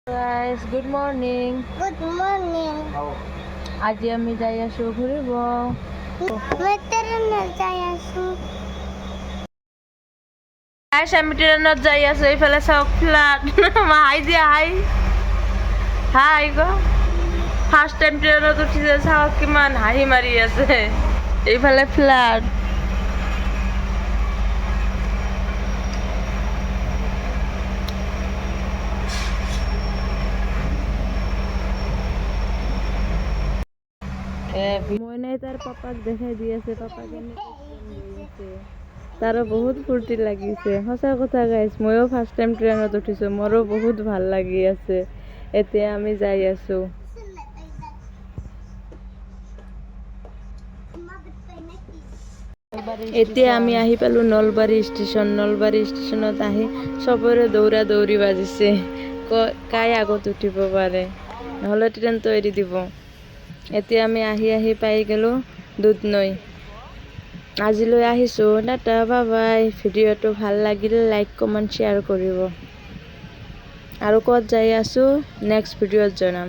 Guys, good morning. Good morning. আজি আমি যাই আছো ঘুৰিব। Guys, আমি ট্ৰেইনত যাই আছো। এইফালে চাওক ফ্লাড। হাই দিয়া হাই। হাই গো। ফাৰ্ষ্ট টাইম ট্ৰেইনত উঠিছে চাওক কিমান হাঁহি মাৰি আছে। এইফালে ফ্লাড। মই নাই তার পাপাক দেখাই দি আছে পাপা কেনে তারও বহুত ফুর্তি লাগিছে সঁচা কথা গাইছ ময়ো ফার্স্ট টাইম ট্রেনত উঠিছো মোরও বহুত ভাল লাগি আছে এতিয়া আমি যাই আছো এতিয়া আমি আহি পালো নলবাৰী ষ্টেচনত আহি সবৰে দৌৰা দৌৰি বাজিছে কাই আগত উঠিব পাৰে নহলে ট্ৰেইনটো এৰি দিব এতিয়া আমি আহি পাই গেলো দুধনৈ আজিলৈ আহিছো টাটা বাই বাই ভিডিঅ'টো ভাল লাগিলে লাইক কমেন্ট শ্বেয়াৰ কৰিব আৰু ক'ত যাই আছো নেক্সট ভিডিঅ'ত জনাম